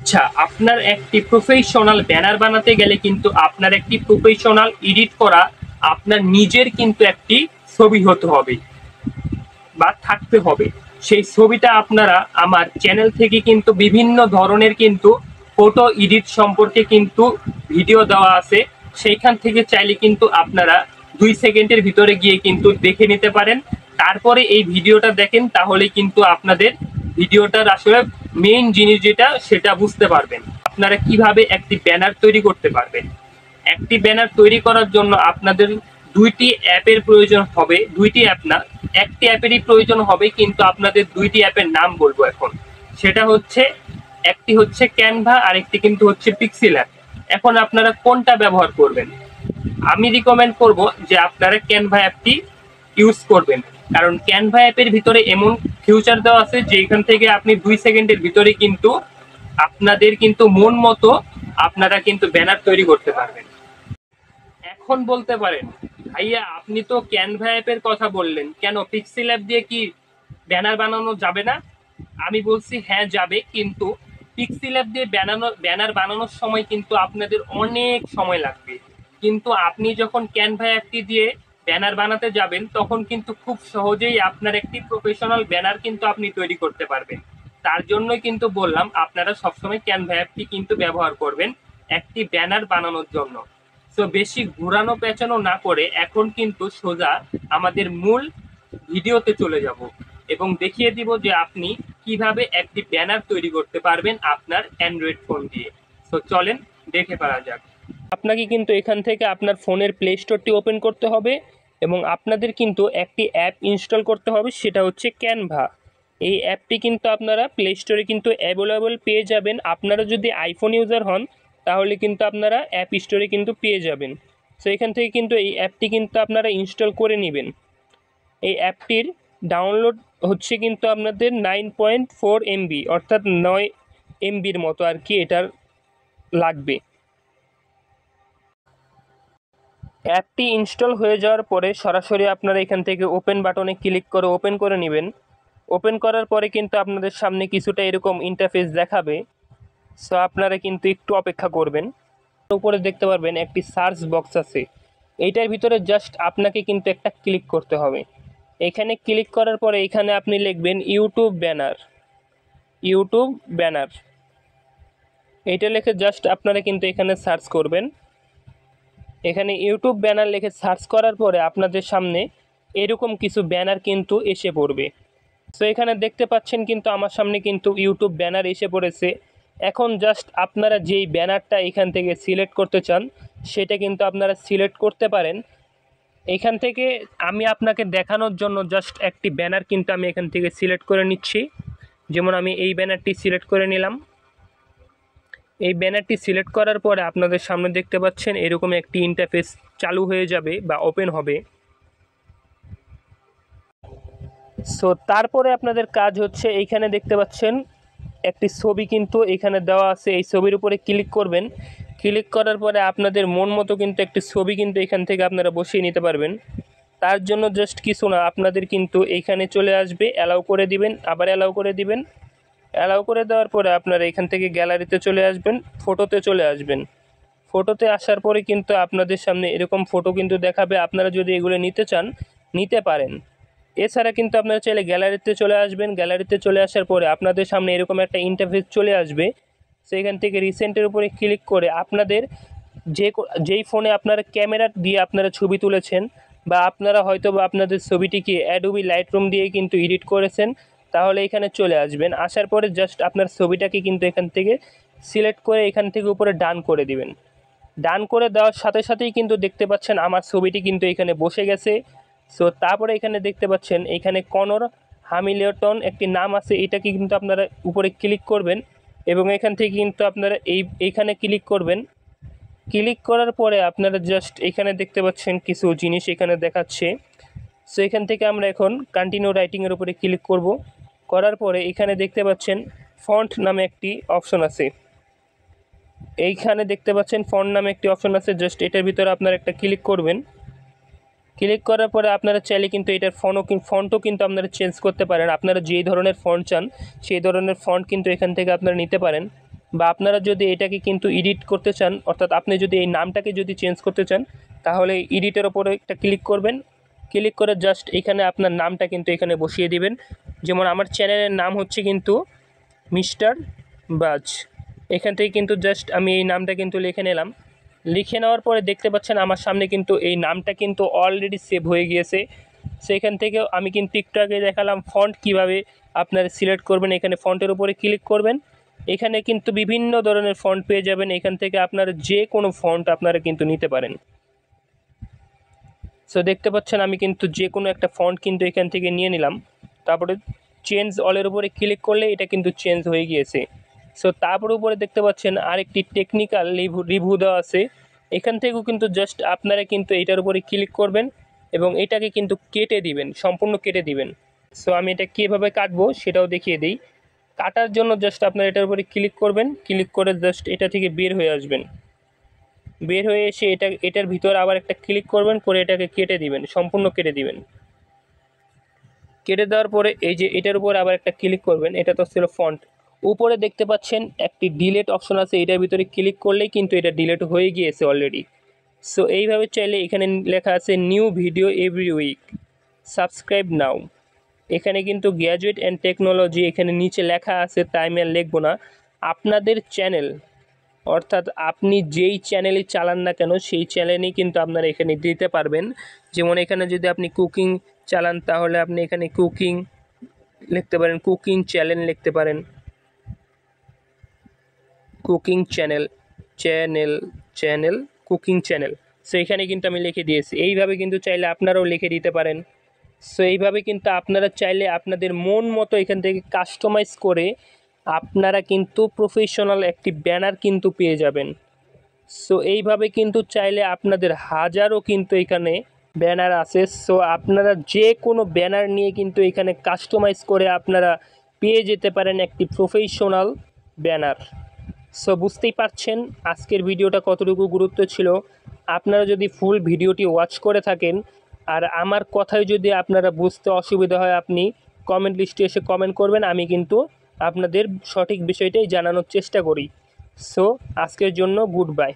আচ্ছা, আপনার একটি প্রফেশনাল ব্যানার বানাতে গেলে কিন্তু আপনার একটি প্রফেশনাল এডিট করা আপনার নিজের কিন্তু একটি ছবি হতে হবে বা থাকতে হবে। সেই ছবিটা আপনারা আমার চ্যানেল থেকে কিন্তু বিভিন্ন ধরনের কিন্তু ফটো এডিট সম্পর্কে কিন্তু ভিডিও দেওয়া আছে। সেইখান থেকে চাইলে কিন্তু আপনারা 2 সেকেন্ডের ভিতরে গিয়ে কিন্তু দেখে নিতে পারেন। তারপরে এই ভিডিওটা দেখেন, তাহলে কিন্তু আপনাদের ভিডিওটার আসলে মেইন জিনিস যেটা সেটা বুঝতে পারবেন। আপনারা কিভাবে একটি ব্যানার তৈরি করতে পারবেন। একটি ব্যানার তৈরি করার জন্য আপনাদের 2টি অ্যাপের প্রয়োজন হবে। 2টি অ্যাপ না, একটি অ্যাপেরই প্রয়োজন হবে, কিন্তু আপনাদের 2টি অ্যাপের নাম বলবো এখন। সেটা হচ্ছে, একটি হচ্ছে ক্যানভা আর একটি কিন্তু হচ্ছে পিক্সেল অ্যাপ। এখন আপনারা কোনটা ব্যবহার করবেন? আমি রিকমেন্ড করব যে আপনারা ক্যানভা অ্যাপটি ইউজ করবেন, কারণ ক্যানভা অ্যাপের ভিতরে এমন ফিউচার দেওয়া আছে যে এখান থেকে আপনি 2 সেকেন্ডের ভিতরে কিন্তু আপনাদের কিন্তু মন মতো আপনারা কিন্তু ব্যানার তৈরি করতে পারবেন। এখন বলতে পারেন, ভাইয়া আপনি তো ক্যানভা অ্যাপের কথা বললেন, কেন পিক্সেল অ্যাপ দিয়ে কি ব্যানার বানানো যাবে না? আমি বলছি হ্যাঁ যাবে, কিন্তু পিক্সেল অ্যাপ দিয়ে ব্যানার বানানোর সময় কিন্তু আপনাদের অনেক সময় লাগবে। কিন্তু আপনি যখন ক্যানভা অ্যাপটি দিয়ে ব্যানার বানাতে যাবেন, তখন কিন্তু খুব সহজেই আপনার একটি প্রফেশনাল ব্যানার কিন্তু আপনি তৈরি করতে পারবেন। তার জন্যই কিন্তু বললাম আপনারা সবসময় ক্যানভা অ্যাপটি কিন্তু ব্যবহার করবেন একটি ব্যানার বানানোর জন্য। তো বেশি ঘোরানো পেঁচানো না করে এখন কিন্তু সোজা আমাদের মূল ভিডিওতে চলে যাব এবং দেখিয়ে দিব যে আপনি কিভাবে একটি ব্যানার তৈরি করতে পারবেন আপনার অ্যান্ড্রয়েড ফোন দিয়ে। তো চলেন দেখে পারা যাক। আপনাকে কিন্তু এখান থেকে আপনার ফোনের প্লে স্টোরটি ওপেন করতে হবে এবং আপনাদের কিন্তু একটি অ্যাপ ইনস্টল করতে হবে, সেটা হচ্ছে ক্যানভা। এই অ্যাপটি কিন্তু আপনারা প্লে স্টোরে কিন্তু অ্যাভেলেবল পেয়ে যাবেন। আপনারা যদি আইফোন ইউজার হন তাহলে কিন্তু আপনারা অ্যাপ স্টোরে কিন্তু পেয়ে যাবেন। সো এখান থেকে কিন্তু এই অ্যাপটি কিন্তু আপনারা ইনস্টল করে নেবেন। এই অ্যাপটির ডাউনলোড হচ্ছে কিন্তু আপনাদের 9.4 MB, অর্থাৎ 9 MBর মতো আর কি এটার লাগবে। অ্যাপটি ইনস্টল হয়ে যাওয়ার পরে সরাসরি আপনারা এখান থেকে ওপেন বাটনে ক্লিক করে ওপেন করে নেবেন। ওপেন করার পরে কিন্তু আপনাদের সামনে কিছুটা এরকম ইন্টারফেস দেখাবে। সো আপনারা কিন্তু একটু অপেক্ষা করবেন। উপরে দেখতে পারবেন একটি সার্চ বক্স আছে, এইটার ভিতরে জাস্ট আপনাকে কিন্তু একটা ক্লিক করতে হবে। এখানে ক্লিক করার পরে এখানে আপনি লিখবেন ইউটিউব ব্যানার। ইউটিউব ব্যানার এইটা লিখে জাস্ট আপনারা কিন্তু এখানে সার্চ করবেন। এখানে ইউটিউব ব্যানার লিখে সার্চ করার পরে আপনাদের সামনে এরকম কিছু ব্যানার কিন্তু এসে পড়বে। সো এখানে দেখতে পাচ্ছেন কিন্তু আমার সামনে কিন্তু ইউটিউব ব্যানার এসে পড়েছে। এখন জাস্ট আপনারা যেই ব্যানারটা এখান থেকে সিলেক্ট করতে চান সেটা কিন্তু আপনারা সিলেক্ট করতে পারেন। এখান থেকে আমি আপনাকে দেখানোর জন্য জাস্ট একটি ব্যানার কিন্তু আমি এখান থেকে সিলেক্ট করে নিচ্ছি। যেমন আমি এই ব্যানারটি সিলেক্ট করে নিলাম। এই ব্যানারটি সিলেক্ট করার পরে আপনাদের সামনে দেখতে পাচ্ছেন এরকম একটি ইন্টারফেস চালু হয়ে যাবে বা ওপেন হবে। সো তারপরে আপনাদের কাজ হচ্ছে, এইখানে দেখতে পাচ্ছেন একটি ছবি কিন্তু এখানে দেওয়া আছে, এই ছবির উপরে ক্লিক করবেন। ক্লিক করার পরে আপনাদের মন মতো কিন্তু একটি ছবি কিন্তু এখান থেকে আপনারা বসিয়ে নিতে পারবেন। তার জন্য জাস্ট কিছু না, আপনাদের কিন্তু এইখানে চলে আসবে, অ্যালাউ করে দিবেন, আবার অ্যালাউ করে দিবেন। অ্যালাউ করে দেওয়ার পরে আপনারা এখান থেকে গ্যালারিতে চলে আসবেন, ফটোতে চলে আসবেন। ফটোতে আসার পরে কিন্তু আপনাদের সামনে এরকম ফটো কিন্তু দেখাবে। আপনারা যদি এগুলো নিতে চান নিতে পারেন। এছাড়া কিন্তু আপনারা চাইলে গ্যালারিতে চলে আসবেন। গ্যালারিতে চলে আসার পরে আপনাদের সামনে এরকম একটা ইন্টারফেস চলে আসবে। সেখান থেকে রিসেন্টের উপরে ক্লিক করে আপনাদের যেই ফোনে আপনারা ক্যামেরা দিয়ে আপনারা ছবি তুলেছেন বা আপনারা হয়তো বা আপনাদের ছবিটিকে অ্যাডোবি লাইটরুম দিয়ে কিন্তু এডিট করেছেন, তাহলে এখানে চলে আসবেন। আসার পরে জাস্ট আপনার ছবিটাকে কিন্তু এখান থেকে সিলেক্ট করে এখান থেকে উপরে ডান করে দিবেন। ডান করে দেওয়ার সাথে সাথেই কিন্তু দেখতে পাচ্ছেন আমার ছবিটি কিন্তু এখানে বসে গেছে। সো তারপরে এখানে দেখতে পাচ্ছেন এখানে কনর হ্যামিল্টন একটি নাম আছে, এটাকে কিন্তু আপনারা উপরে ক্লিক করবেন এবং এখান থেকে কিন্তু আপনারা এইখানে ক্লিক করবেন। ক্লিক করার পরে আপনারা জাস্ট এখানে দেখতে পাচ্ছেন কিছু জিনিস এখানে দেখাচ্ছে। সো এখান থেকে আমরা এখন কন্টিনিউ রাইটিংয়ের উপরে ক্লিক করব। করার পরে এখানে দেখতে পাচ্ছেন ফন্ট নামে একটি অপশন আছে। এইখানে দেখতে পাচ্ছেন ফন্ট নামে একটি অপশন আছে, জাস্ট এটার ভিতরে আপনারা একটা ক্লিক করবেন। ক্লিক করার পরে আপনারা চাইলে কিন্তু এটার ফন্টও কিন্তু আপনারা চেঞ্জ করতে পারেন। আপনারা যেই ধরনের ফন্ট চান সেই ধরনের ফন্ট কিন্তু এখান থেকে আপনারা নিতে পারেন। বা আপনারা যদি এটাকে কিন্তু এডিট করতে চান, অর্থাৎ আপনি যদি এই নামটাকে যদি চেঞ্জ করতে চান, তাহলে এডিটের ওপরে একটা ক্লিক করবেন। ক্লিক করে জাস্ট এখানে আপনার নামটা কিন্তু এখানে বসিয়ে দিবেন। যেমন আমার চ্যানেলের নাম হচ্ছে কিন্তু মিস্টার বাজ। এখান থেকে কিন্তু জাস্ট আমি এই নামটা কিন্তু লিখে নিলাম। লিখে নেওয়ার পরে দেখতে পাচ্ছেন আমার সামনে কিন্তু এই নামটা কিন্তু অলরেডি সেভ হয়ে গিয়েছে। সেখান থেকে আমি কিন্তু একটু আগে দেখালাম ফন্ট কিভাবে আপনারা সিলেক্ট করবেন। এখানে ফন্টের উপরে ক্লিক করবেন। এখানে কিন্তু বিভিন্ন ধরনের ফন্ট পেয়ে যাবেন। এখান থেকে আপনারা যে কোনো ফন্ট আপনারা কিন্তু নিতে পারেন। সো দেখতে পাচ্ছেন আমি কিন্তু যে কোনো একটা ফন্ট কিন্তু এখান থেকে নিয়ে নিলাম। তারপরে চেঞ্জ অলের উপরে ক্লিক করলে এটা কিন্তু চেঞ্জ হয়ে গিয়েছে। সো তারপর উপরে দেখতে পাচ্ছেন আরেকটি টেকনিক্যাল রিভিউ দেওয়া আছে। এখান থেকেও কিন্তু জাস্ট আপনারা কিন্তু এটার উপরে ক্লিক করবেন এবং এটাকে কিন্তু কেটে দিবেন, সম্পূর্ণ কেটে দিবেন। সো আমি এটা কীভাবে কাটবো সেটাও দেখিয়ে দিই। কাটার জন্য জাস্ট আপনারা এটার উপরে ক্লিক করবেন। ক্লিক করে জাস্ট এটা থেকে বের হয়ে আসবেন। বের হয়ে এসে এটার ভিতরে আবার একটা ক্লিক করবেন, করে এটাকে কেটে দিবেন, সম্পূর্ণ কেটে দিবেন। কেটে দেওয়ার পরে এই যে এটার উপর আবার একটা ক্লিক করবেন। এটা তো ছিল ফন্ট। উপরে দেখতে পাচ্ছেন একটি ডিলেট অপশন আছে, এটার ভিতরে ক্লিক করলেই কিন্তু এটা ডিলেট হয়ে গিয়েছে অলরেডি। সো এইভাবে চাইলে এখানে লেখা আছে new video every week, subscribe now. এখানে কিন্তু গ্র্যাজুয়েট অ্যান্ড টেকনোলজি এখানে নিচে লেখা আছে, তাই আমি আর লিখবো না। আপনাদের চ্যানেল, অর্থাৎ আপনি যেই চ্যানেলই চালান না কেন সেই চ্যানেলই কিন্তু আপনারা এখানে দিতে পারবেন। যেমন এখানে যদি আপনি কুকিং চালান তাহলে আপনি এখানে কুকিং লিখতে পারেন, কুকিং চ্যানেল লিখতে পারেন, cooking channel cooking channel. So এখানে কিন্তু আমি লিখে দিয়েছি। এইভাবে কিন্তু চাইলে আপনারাও লিখে দিতে পারেন। সো এইভাবে কিন্তু আপনারা চাইলে আপনাদের মন মতো এখান থেকে কাস্টমাইজ করে আপনারা কিন্তু প্রফেশনাল একটি ব্যানার কিন্তু পেয়ে যাবেন। সো এইভাবে কিন্তু চাইলে আপনাদের হাজারও কিন্তু এখানে ব্যানার আছে। সো আপনারা যে কোনো ব্যানার নিয়ে কিন্তু এখানে কাস্টমাইজ করে আপনারা পেয়ে যেতে পারেন একটি প্রফেশনাল ব্যানার। সো বুঝতেই পারছেন আজকের ভিডিওটা কতটুকু গুরুত্ব ছিল। আপনারা যদি ফুল ভিডিওটি ওয়াচ করে থাকেন আর আমার কথায় যদি আপনারা বুঝতে অসুবিধা হয়, আপনি কমেন্ট লিস্টে এসে কমেন্ট করবেন, আমি কিন্তু আপনাদের সঠিক বিষয়টাই জানানোর চেষ্টা করি। সো আজকের জন্য গুড বাই।